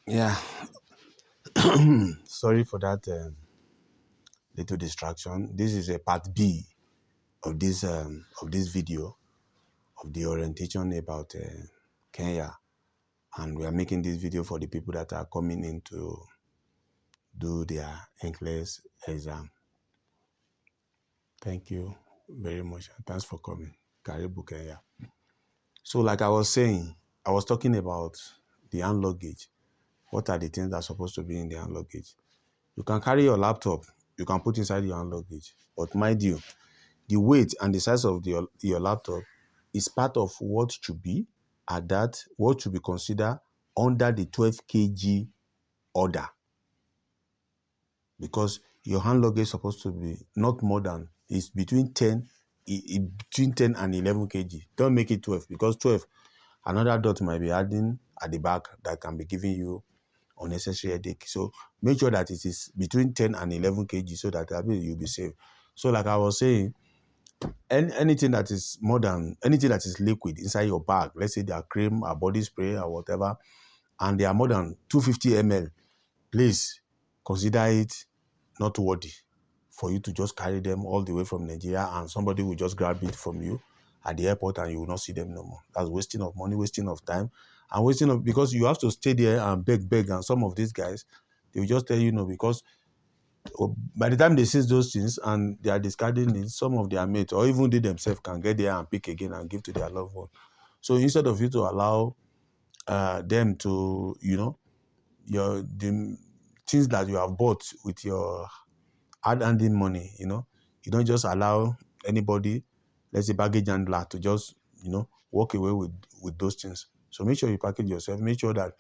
Yeah, sorry for that little distraction. This is a part B of this video of the orientation about Kenya, and we are making this video for the people that are coming in to do their NCLEX exam. Thank you very much. Thanks for coming. Karibu Kenya. So, like I was saying, I was talking about the hand luggage. What are the things that are supposed to be in the hand luggage? You can carry your laptop. You can put inside your hand luggage, but mind you, the weight and the size of your laptop is part of what should be at that, what should be considered under the 12 kg order, because your hand luggage is supposed to be not more than, it's between 10 between 10 and 11 kg. Don't make it 12, because 12, another adult might be adding at the back that can be giving you unnecessary headache. So make sure that it is between 10 and 11 kg so that you'll be safe. So like I was saying, anything that is more than, anything that is liquid inside your bag, let's say they are cream or body spray or whatever, and they are more than 250 ml, please consider it not worthy for you to just carry them all the way from Nigeria, and somebody will just grab it from you at the airport and you will not see them no more. That's wasting of money, wasting of time, and wasting of, because you have to stay there and beg, and some of these guys, they will just tell you no, because by the time they see those things and they are discarding it, some of their mates or even they themselves can get there and pick again and give to their loved one. So instead of you to allow them to, the things that you have bought with your hard-earned money, you don't just allow anybody, let's say baggage handler, to just, walk away with those things. So make sure you package yourself. Make sure that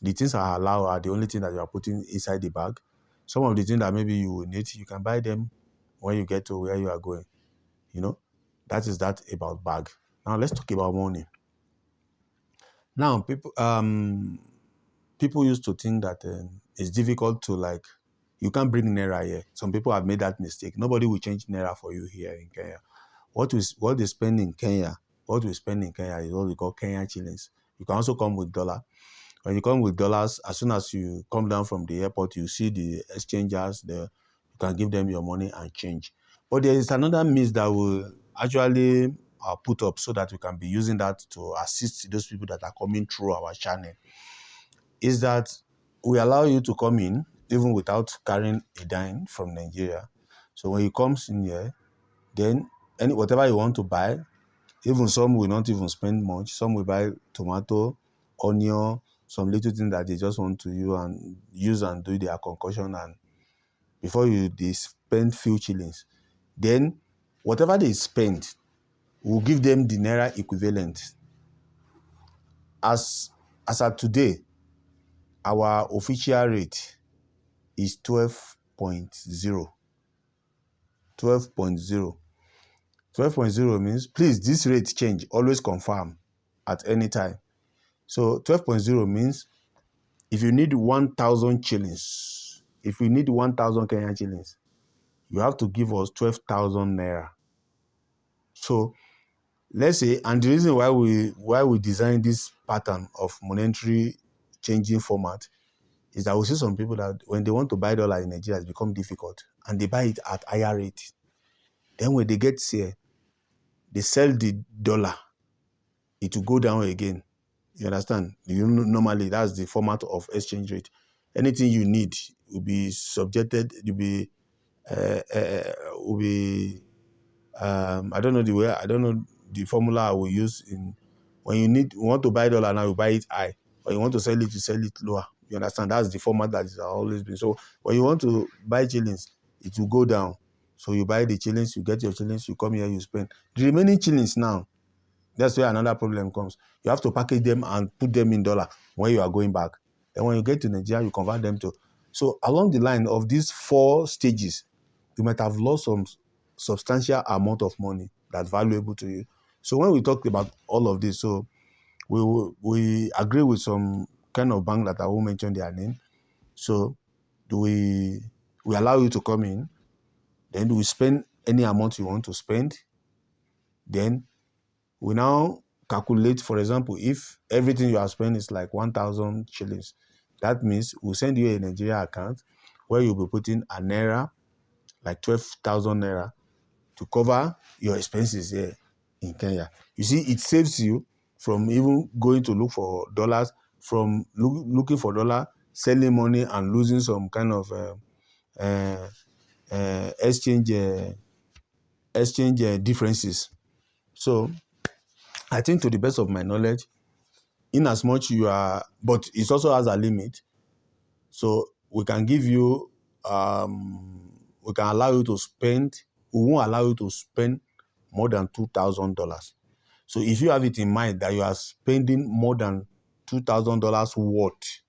the things are allowed are the only thing that you are putting inside the bag. Some of the things that maybe you will need, you can buy them when you get to where you are going. That is that about bag. Now let's talk about money. Now people used to think that it's difficult to, like, you can't bring naira here. Some people have made that mistake. Nobody will change naira for you here in Kenya. What they spend in Kenya, is what we call Kenyan shillings. You can also come with dollar. When you come with dollars, as soon as you come down from the airport, you see the exchangers there. You can give them your money and change. But there is another means that will actually put up so that we can be using that to assist those people that are coming through our channel. Is that we allow you to come in even without carrying a dime from Nigeria. So when you come in here, then whatever you want to buy, even some will not even spend much. Some will buy tomato, onion, some little things that they just want to use and do their concoction, and before they spend few shillings. Then whatever they spend, will give them the naira equivalent. As at today, our official rate is 12.0. 12.0. 12.0 means, please, this rate change, always confirm at any time. So 12.0 means if you need 1,000 shillings, if you need 1,000 Kenyan shillings, you have to give us 12,000 naira. So let's say, and the reason why we design this pattern of monetary changing format is that we see some people that when they want to buy dollar in Nigeria, it's become difficult, and they buy it at higher rate. Then when they get here, they sell the dollar, it will go down again. You understand? Normally, that's the format of exchange rate. Anything you need will be subjected, I don't know the formula I will use in, when you want to buy dollar now, you buy it high. When you want to sell it, you sell it lower. You understand? That's the format that has always been. So when you want to buy shillings, it will go down. So you buy the shillings, you get your shillings, you come here, you spend. The remaining shillings now, that's where another problem comes. You have to package them and put them in dollar when you are going back. Then when you get to Nigeria, you convert them to. So along the line of these 4 stages, you might have lost some substantial amount of money that's valuable to you. So when we talk about all of this, so we agree with some kind of bank that I won't mention their name. So we allow you to come in, then we spend any amount you want to spend. Then we now calculate, for example, if everything you are spending is like 1,000 shillings, That means we'll send you a Nigeria account where you'll be putting a naira, like 12,000 naira, to cover your expenses here in Kenya. You see, it saves you from even going to look for dollars, from looking for dollar, selling money, and losing some kind of exchange differences. So I think, to the best of my knowledge, in as much you are, but it also has a limit. So we can give you, we can allow you to spend, we won't allow you to spend more than $2,000. So if you have it in mind that you are spending more than $2,000 worth,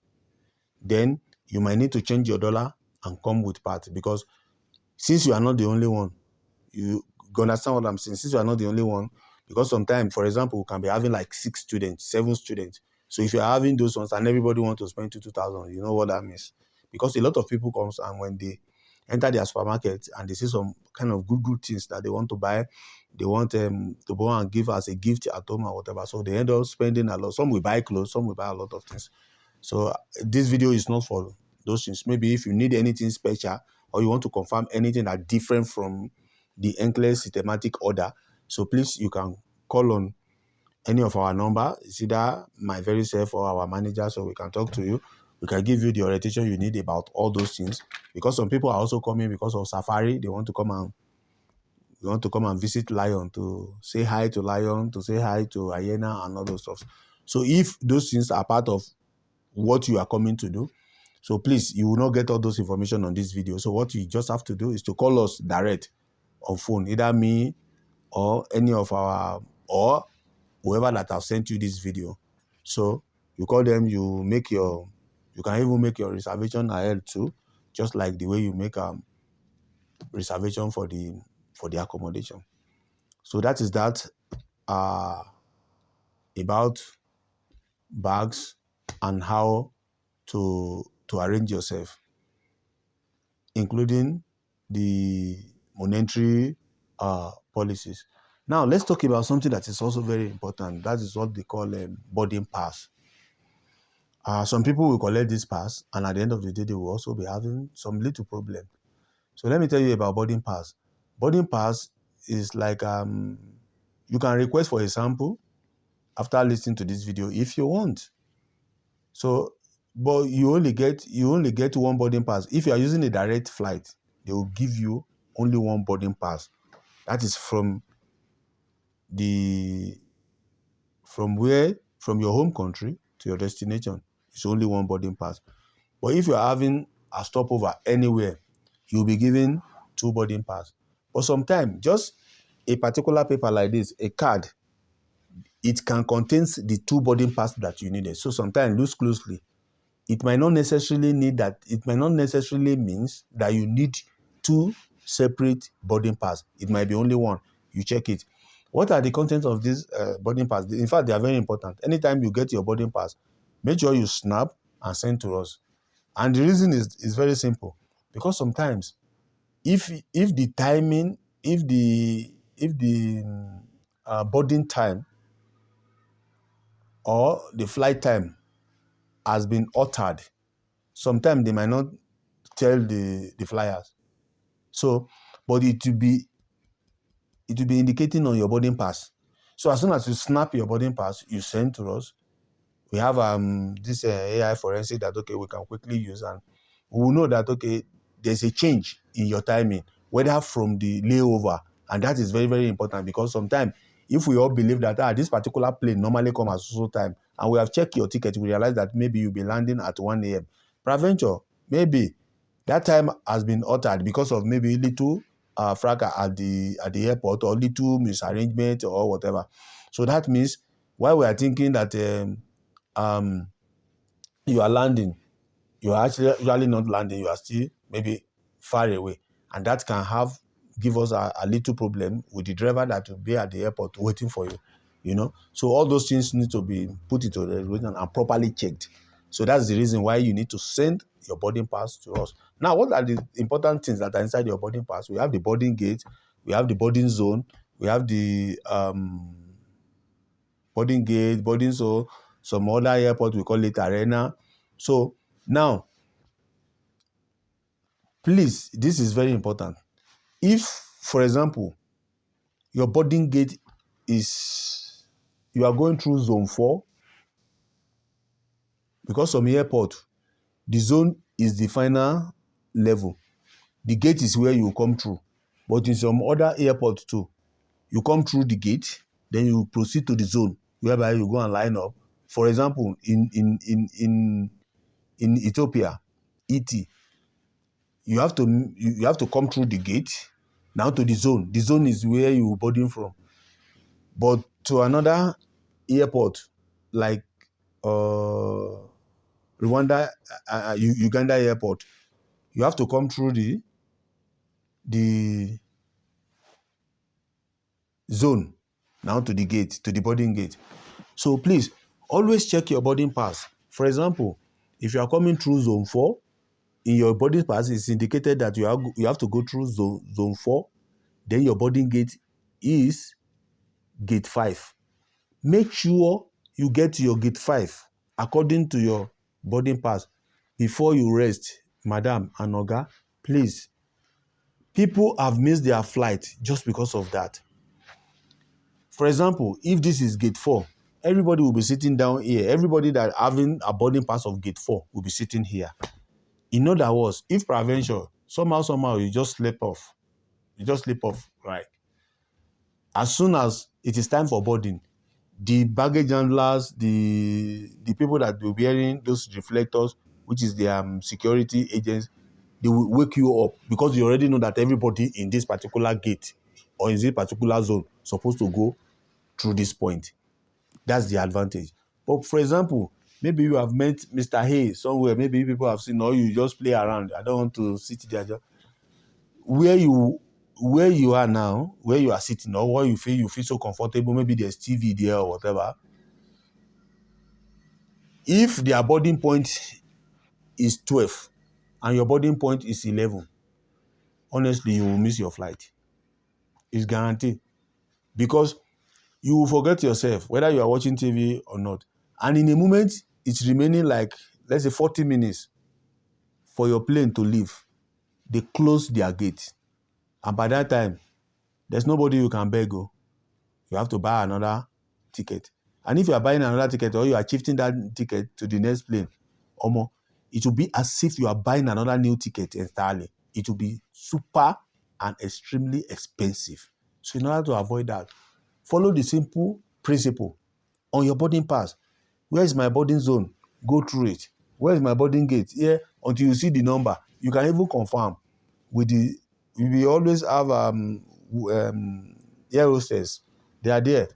then you might need to change your dollar and come with part, because since you are not the only one, you understand what I'm saying? Since you are not the only one, because sometimes, for example, we can be having like 6 students, 7 students. So if you're having those ones and everybody wants to spend 2,000, you know what that means? Because a lot of people comes, and when they enter their supermarket and they see some kind of good things that they want to buy, they want to go and give as a gift at home or whatever. So they end up spending a lot. Some will buy clothes, some will buy a lot of things. So this video is not for those things. Maybe if you need anything special, or you want to confirm anything that different from the NCLEX systematic order, so please, you can call on any of our number. It's either my very self or our manager, so we can talk to you. We can give you the orientation you need about all those things, because some people are also coming because of safari. They want to come and visit lion, to say hi to lion, to say hi to hyena and all those stuff. So if those things are part of what you are coming to do, so please, you will not get all those information on this video. So what you just have to do is to call us direct on phone, either me or any of our, or whoever that have sent you this video. So you call them, you can even make your reservation ahead too, just like the way you make a reservation for the accommodation. So that is that about bags and how to arrange yourself, including the monetary policies. Now, let's talk about something that is also very important. That is what they call a boarding pass. Some people will collect this pass, and at the end of the day, they will also be having some little problem. So let me tell you about boarding pass. Boarding pass is like, you can request for a sample after listening to this video if you want. So, but you only get one boarding pass. If you are using a direct flight, they will give you only one boarding pass. That is from your home country to your destination. It's only one boarding pass. But if you are having a stopover anywhere, you'll be given 2 boarding pass. But sometimes, just a particular paper like this, a card, it can contain the 2 boarding pass that you needed. So sometimes, look closely. It might not necessarily means that you need 2 separate boarding pass. It might be only one. You check it. What are the contents of this boarding pass? In fact, they are very important. Anytime you get your boarding pass, make sure you snap and send to us. And the reason is very simple. Because sometimes, if the timing, if the boarding time or the flight time has been altered, sometimes they might not tell the flyers. So, but it will be indicating on your boarding pass. So as soon as you snap your boarding pass, you send to us. We have this AI forensic that we can quickly use, and we will know that there's a change in your timing, whether from the layover, and that is very, very important, because sometimes if we all believe that this particular plane normally comes at so time, and we have checked your ticket, we realize that maybe you'll be landing at 1 a.m. Peradventure, maybe that time has been altered because of maybe little fracas at the airport, or little misarrangement or whatever. So that means, while we are thinking that you are landing, you are actually not landing, you are still maybe far away, and that can give us a little problem with the driver that will be at the airport waiting for you. So all those things need to be put into the revision and properly checked. So that's the reason why you need to send your boarding pass to us. Now, what are the important things that are inside your boarding pass? We have the boarding gate, we have the boarding zone, we have the boarding gate, boarding zone. Some other airport, we call it arena. So Now, please, this is very important. If, for example, your boarding gate is, you are going through zone 4, because from airport, the zone is the final level. The gate is where you come through. But in some other airports too, you come through the gate, then you proceed to the zone, whereby you go and line up. For example, in Ethiopia, ET, you have to come through the gate now to the zone. The zone is where you boarding from. But to another airport like Rwanda, Uganda airport, you have to come through the zone now to the gate, to the boarding gate. So please always check your boarding pass. For example, if you are coming through zone 4, in your boarding pass it's indicated that you have to go through zone 4, then your boarding gate is gate 5. Make sure you get to your gate 5 according to your boarding pass before you rest, madam and oga. Please, people have missed their flight just because of that. For example, if this is gate 4, everybody will be sitting down here. Everybody that having a boarding pass of gate 4 will be sitting here. In other words, if prevention, somehow you just slip off. Right? As soon as it is time for boarding, the baggage handlers, the people that will be wearing those reflectors, which is the security agents, they will wake you up because you already know that everybody in this particular gate or in this particular zone supposed to go through this point. That's the advantage. But for example, maybe you have met Mr. Hay somewhere, maybe people have seen, or you just play around. I don't want to sit there. Where you are now, where you are sitting, or where you feel so comfortable, maybe there's TV there or whatever. If their boarding point is 12 and your boarding point is 11, honestly, you will miss your flight. It's guaranteed. Because you will forget yourself, whether you are watching TV or not. And in a moment, it's remaining like, let's say 40 minutes for your plane to leave. They close their gate. And by that time, there's nobody you can beg. You have to buy another ticket. And if you are buying another ticket or you are shifting that ticket to the next plane, it will be as if you are buying another new ticket entirely. It will be super and extremely expensive. So in order to avoid that, follow the simple principle on your boarding pass. Where is my boarding zone? Go through it. Where is my boarding gate? Here, until you see the number. You can even confirm with the. We always have air hostess. They are there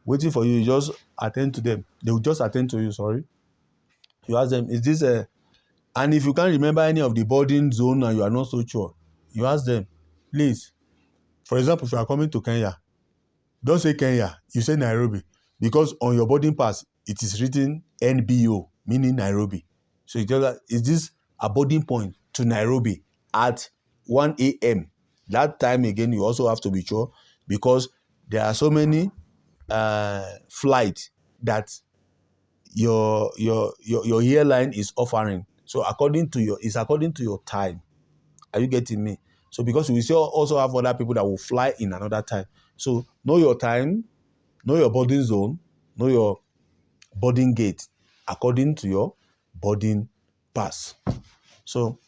waiting for you. You just attend to them. They will just attend to you. Sorry. You ask them, is this a? And if you can't remember any of the boarding zone and you are not so sure, you ask them, please. For example, if you are coming to Kenya, don't say Kenya, you say Nairobi. Because on your boarding pass, it is written NBO, meaning Nairobi. So you tell that, is this a boarding point to Nairobi at 1 a.m.? That time again, you also have to be sure because there are so many flights that your airline is offering. So according to your time. Are you getting me? So because we still also have other people that will fly in another time. So know your time, know your boarding zone, know your boarding gate according to your boarding pass. So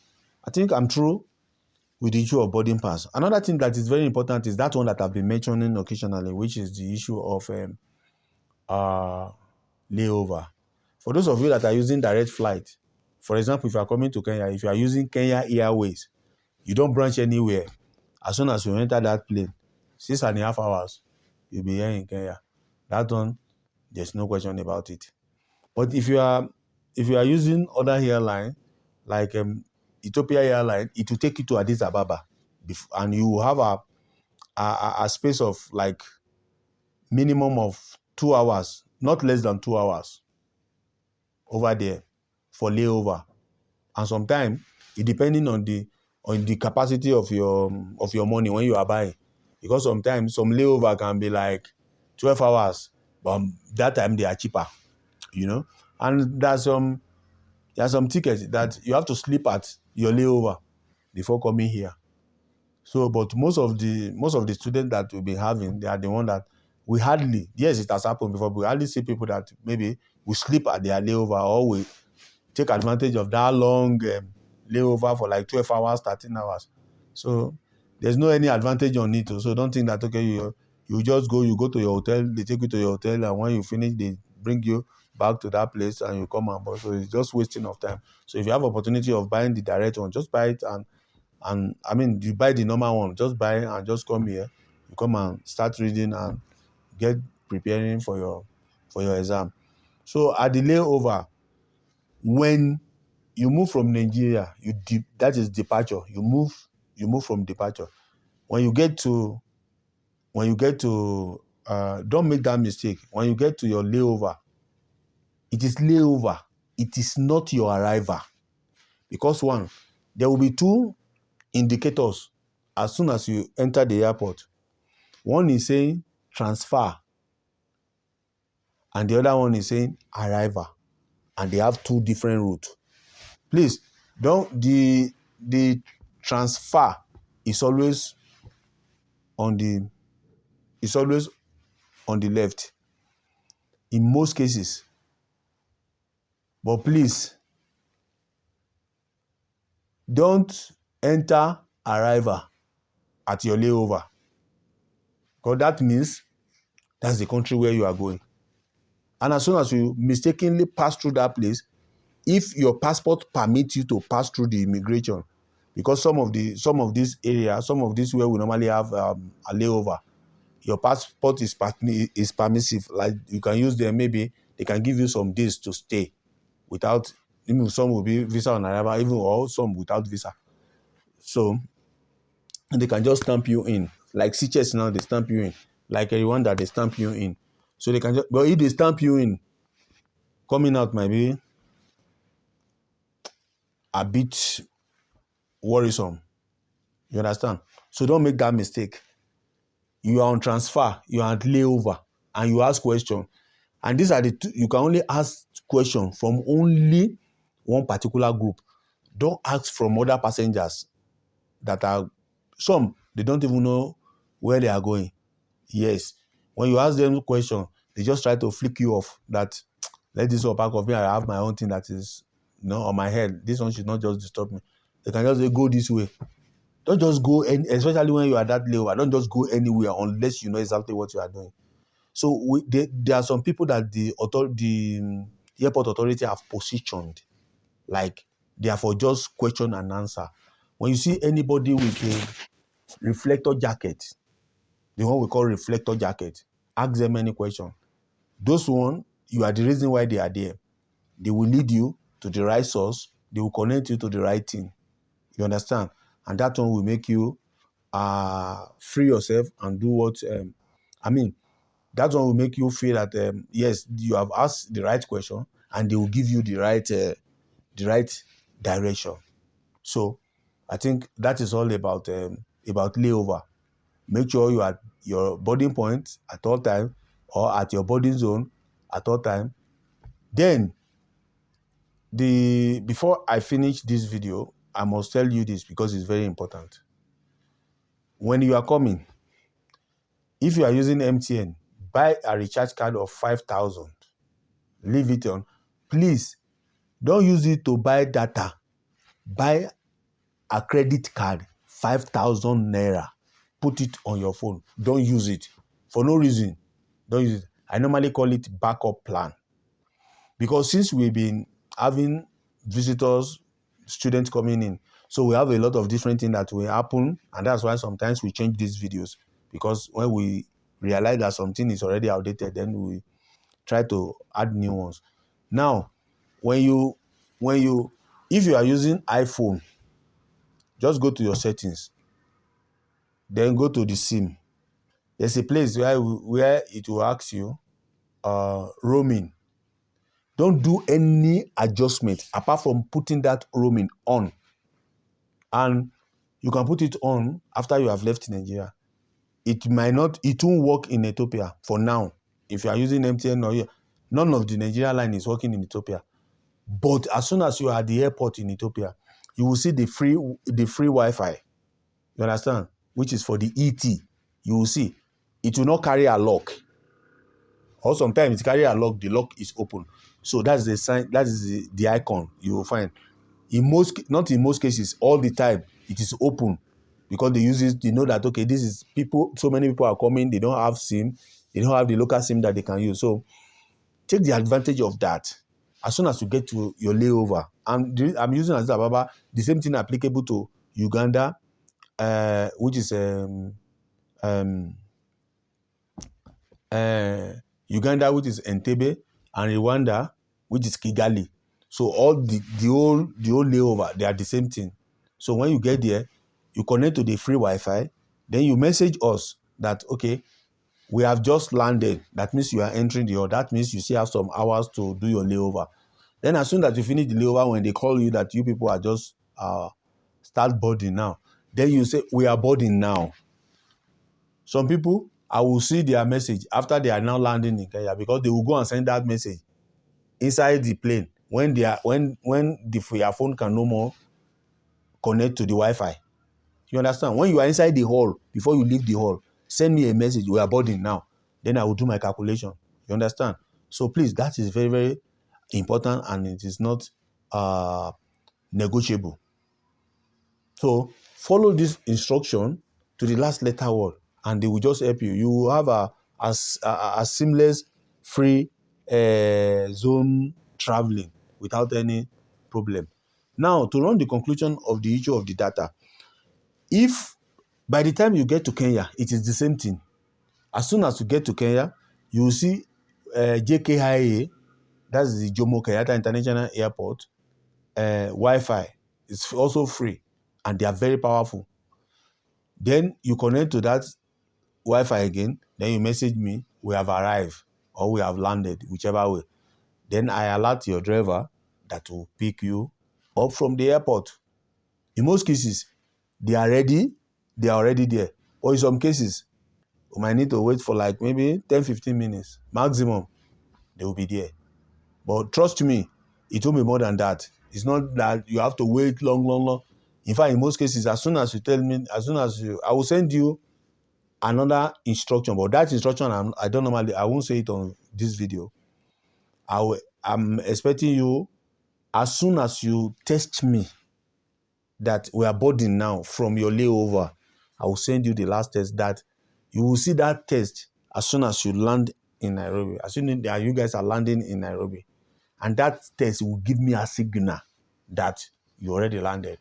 I think I'm through with the issue of boarding pass. Another thing that is very important is that one that I've been mentioning occasionally, which is the issue of layover. For those of you that are using direct flight, for example, if you are coming to Kenya, if you are using Kenya Airways, you don't branch anywhere. As soon as you enter that plane, 6.5 hours, you'll be here in Kenya. That one, there's no question about it. But if you are using other airline, like Ethiopia Airline, it will take you to Addis Ababa, and you will have a space of like minimum of 2 hours, not less than 2 hours over there for layover. And sometimes it depending on the capacity of your money when you are buying, because sometimes some layover can be like 12 hours, but that time they are cheaper, and there's some There are some tickets that you have to sleep at your layover before coming here. So, but most of the students that we've been having, they are the one that we hardly, yes, it has happened before, but we hardly see people that maybe we sleep at their layover, or we take advantage of that long layover for like 12 hours, 13 hours. So there's no any advantage on it. So don't think that, okay, you just go, you go to your hotel, they take you to your hotel, and when you finish, they bring you back to that place and you come and board. So it's just wasting of time. So if you have opportunity of buying the direct one, just buy it, and I mean, you buy the normal one, just buy it and just come here. You come and start reading and get preparing for your exam. So at the layover, when you move from Nigeria, that is departure. You move from departure. When you get to don't make that mistake. When you get to your layover, it is layover. It is not your arrival. Because one, there will be two indicators as soon as you enter the airport. One is saying transfer, and the other one is saying arrival, and they have two different routes. Please don't the transfer is always on the left in most cases. But please don't enter arrival at your layover, because that means that's the country where you are going. And as soon as you mistakenly pass through that place, if your passport permits you to pass through the immigration, because some of these areas, some of these where we normally have a layover, your passport is permissive. Like you can use them, maybe they can give you some days to stay without, even some will be visa on arrival, even or some without visa. So they can just stamp you in. Like CHS now, they stamp you in. Like Rwanda, they stamp you in. So they can just, but if they stamp you in, coming out might be a bit worrisome. You understand? So don't make that mistake. You are on transfer, you are at layover, and you ask question. And these are the two, you can only ask question from only one particular group. Don't ask from other passengers that are, some, they don't even know where they are going. Yes. When you ask them question, they just try to flick you off that, let this one back of me, I have my own thing that is, on my head. This one should not just disturb me. They can just say, go this way. Don't just go, especially when you are that layover, don't just go anywhere unless you know exactly what you are doing. So there are some people that the airport authority have positioned, like they are for just question and answer. When you see anybody with a reflector jacket, the one we call reflector jacket, ask them any question. Those one, you are the reason why they are there. They will lead you to the right source. They will connect you to the right thing. You understand? And that one will make you free yourself and do what, that one will make you feel that, yes, you have asked the right question and they will give you the right direction. So I think that is all about layover. Make sure you are at your boarding point at all time, or at your boarding zone at all time. Then before I finish this video, I must tell you this because it's very important. When you are coming, if you are using MTN, buy a recharge card of 5,000. Leave it on. Please, don't use it to buy data. Buy a credit card, 5,000 naira. Put it on your phone. Don't use it for no reason. Don't use it. I normally call it backup plan. Because since we've been having visitors, students coming in, so we have a lot of different things that will happen, and that's why sometimes we change these videos, because when we realize that something is already outdated, then we try to add new ones. Now, if you are using iPhone, just go to your settings, then go to the SIM. There's a place where it will ask you roaming. Don't do any adjustment apart from putting that roaming on. And you can put it on after you have left Nigeria. It won't work in Ethiopia for now. If you are using MTN, none of the Nigeria line is working in Ethiopia. But as soon as you are at the airport in Ethiopia, you will see the free Wi-Fi. You understand? Which is for the ET. You will see. It will not carry a lock. Or sometimes it carry a lock, the lock is open. So that's the sign, that is the icon you will find. Not in most cases, all the time, it is open. Because they use it, they know that, okay, this is people, so many people are coming, they don't have SIM, they don't have the local SIM that they can use. So take the advantage of that. As soon as you get to your layover, I'm using Addis Ababa, the same thing applicable to Uganda, which is Uganda, which is Entebbe, and Rwanda, which is Kigali. So all the whole layover, they are the same thing. So when you get there, you connect to the free Wi-Fi, then you message us that, okay, we have just landed. That means you are entering the hall. That means you still have some hours to do your layover. Then as soon as you finish the layover, when they call you that you people are just start boarding now, then you say, we are boarding now. Some people, I will see their message after they are now landing in Kenya, because they will go and send that message inside the plane when they are when your phone can no more connect to the Wi-Fi. You understand? When you are inside the hall, before you leave the hall, send me a message, we are boarding now. Then I will do my calculation. You understand? So please, that is very, very important, and it is not negotiable. So follow this instruction to the last letter word, and they will just help you. You will have a seamless, free zone traveling without any problem. Now, to run the conclusion of the issue of the data, if by the time you get to Kenya, it is the same thing. As soon as you get to Kenya, you will see JKIA, that's the Jomo Kenyatta International Airport, Wi-Fi. It's also free, and they are very powerful. Then you connect to that Wi-Fi again, then you message me, we have arrived, or we have landed, whichever way. Then I alert your driver that will pick you up from the airport. In most cases, they are already there. Or in some cases, we might need to wait for like maybe 10-15 minutes maximum. They will be there. But trust me, it won't be more than that. It's not that you have to wait long. In fact, in most cases, as soon as you tell me, I will send you another instruction. But that instruction, I won't say it on this video. I'm expecting you, as soon as you text me that we are boarding now from your layover, I will send you the last test that you will see that test as soon as you land in Nairobi. As soon as you guys are landing in Nairobi. And that test will give me a signal that you already landed.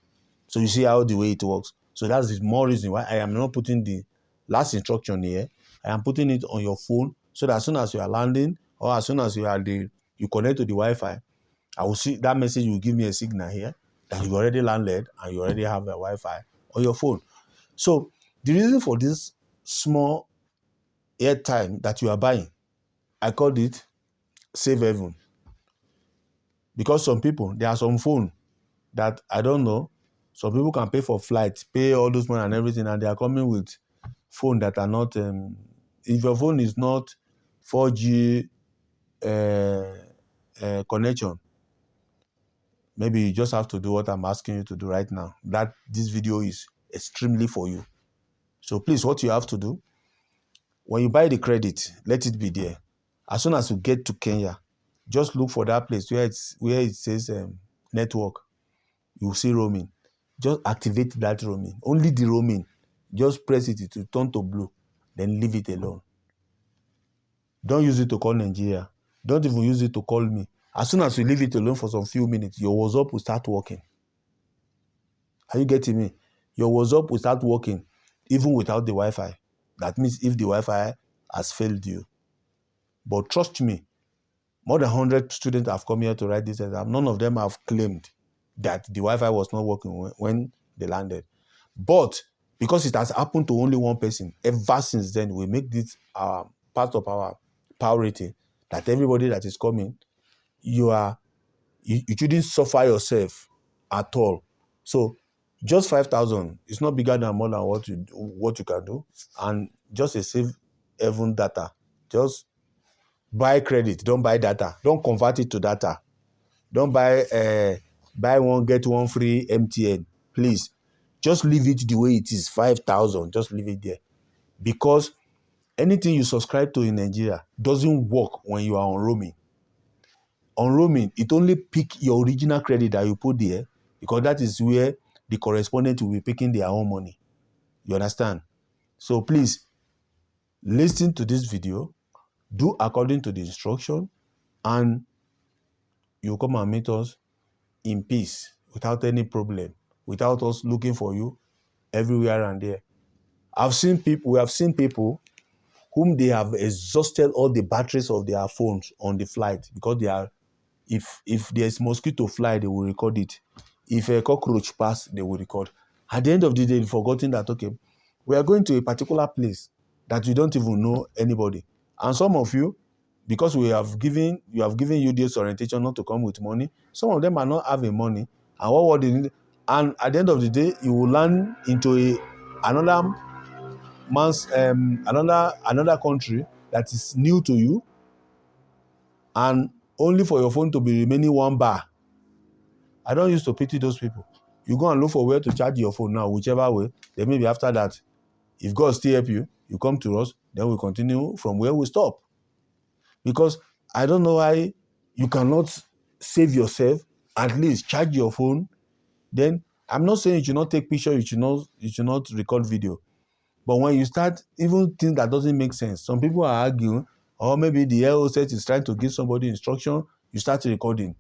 So you see how the way it works. So that's the more reason why I am not putting the last instruction here. I am putting it on your phone, so that as soon as you are landing, or as soon as you connect to the Wi-Fi, I will see that message will give me a signal here that you already landed and you already have a Wi-Fi on your phone. So the reason for this small airtime that you are buying, I called it Save Heaven. Because some people, there are some phone that I don't know. Some people can pay for flights, pay all those money and everything, and they are coming with phone that are not. If your phone is not 4G connection, maybe you just have to do what I'm asking you to do right now. That this video is extremely for you. So please, what you have to do, when you buy the credit, let it be there. As soon as you get to Kenya, just look for that place where it says network. You will see roaming. Just activate that roaming. Only the roaming. Just press it to turn to blue. Then leave it alone. Don't use it to call Nigeria. Don't even use it to call me. As soon as you leave it alone for some few minutes, your WhatsApp will start working. Are you getting me? Your WhatsApp will start working even without the Wi-Fi. That means if the Wi-Fi has failed you. But trust me, more than 100 students have come here to write this exam. None of them have claimed that the Wi-Fi was not working when they landed. But because it has happened to only one person, ever since then, we make this part of our priority that everybody that is coming, you shouldn't suffer yourself at all. So just 5,000 is not bigger than more than what you can do, and just a Save Heaven data. Just buy credit, don't buy data. Don't convert it to data. Don't buy one get one free MTN. Please, just leave it the way it is. 5,000. Just leave it there, because anything you subscribe to in Nigeria doesn't work when you are on roaming. On roaming, it only pick your original credit that you put there, because that is where the correspondent will be picking their own money. You understand? So please, listen to this video, do according to the instruction, and you come and meet us in peace, without any problem, without us looking for you everywhere and there. We have seen people whom they have exhausted all the batteries of their phones on the flight, because they are, if there's mosquito fly, they will record it. If a cockroach pass, they will record. At the end of the day, they've forgotten that, okay, we are going to a particular place that we don't even know anybody. And some of you, because you have given you this orientation not to come with money, some of them are not having money. And what they need, and at the end of the day, you will land into another country that is new to you, and only for your phone to be remaining 1 bar. I don't used to pity those people. You go and look for where to charge your phone now, whichever way. Then maybe after that, if God still help you, you come to us, then we continue from where we stop. Because I don't know why you cannot save yourself, at least charge your phone. Then I'm not saying you should not take picture, you should not record video. But when you start even things that doesn't make sense, some people are arguing, or maybe the air hostess is trying to give somebody instruction, you start recording.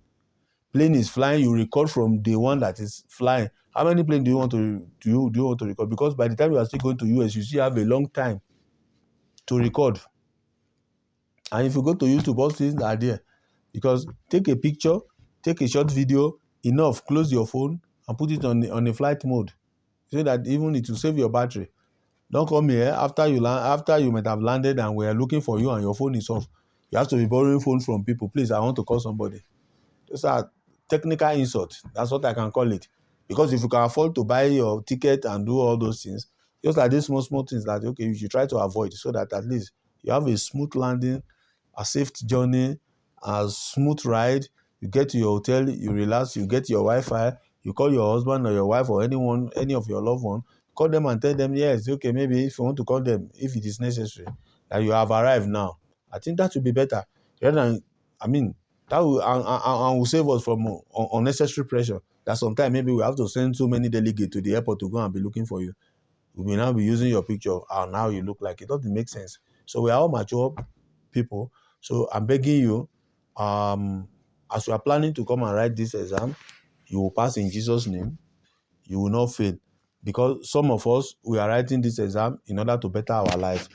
Plane is flying, you record from the one that is flying. How many planes do you want to record? Because by the time you are still going to US, you still have a long time to record. And if you go to YouTube, all things are there. Because take a picture, take a short video, enough, close your phone and put it on a flight mode, so that even it will save your battery. Don't come here after you might have landed and we are looking for you and your phone is off. You have to be borrowing phone from people. Please, I want to call somebody. Those are technical insults. That's what I can call it. Because if you can afford to buy your ticket and do all those things, just like these small things that, okay, you should try to avoid, so that at least you have a smooth landing, a safe journey, a smooth ride. You get to your hotel, you relax, you get your Wi-Fi, you call your husband or your wife or anyone, any of your loved one, call them and tell them, yes, okay, maybe if you want to call them, if it is necessary, that you have arrived now. I think that would be better. Rather than, that will and will save us from unnecessary pressure. That sometimes maybe we have to send so many delegates to the airport to go and be looking for you. We may now be using your picture and how you look like. It doesn't make sense. So we are all mature people. So I'm begging you, as you are planning to come and write this exam, you will pass in Jesus' name. You will not fail. Because some of us, we are writing this exam in order to better our lives.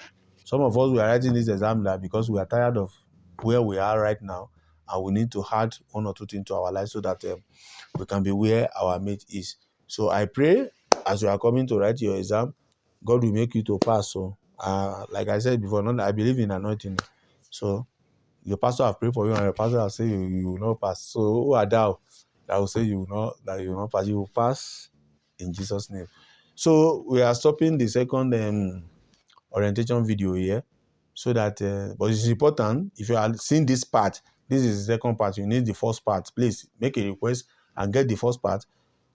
Some of us, we are writing this exam because we are tired of where we are right now, and we need to add one or two things to our life so that we can be where our mate is. So I pray, as you are coming to write your exam, God will make you to pass. So, like I said before, I believe in anointing. So your pastor have prayed for you, and your pastor have said you will not pass. So who are thou that will say you will not pass? You will pass in Jesus' name. So we are stopping the second orientation video here, so that but it's important. If you are seeing this part, this is the second part, you need the first part. Please make a request and get the first part,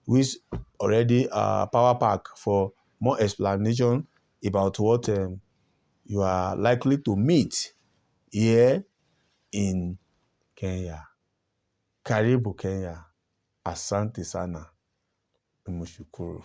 which already power pack for more explanation about what you are likely to meet here in Kenya. Karibu Kenya. Asante sana. Mshukuru.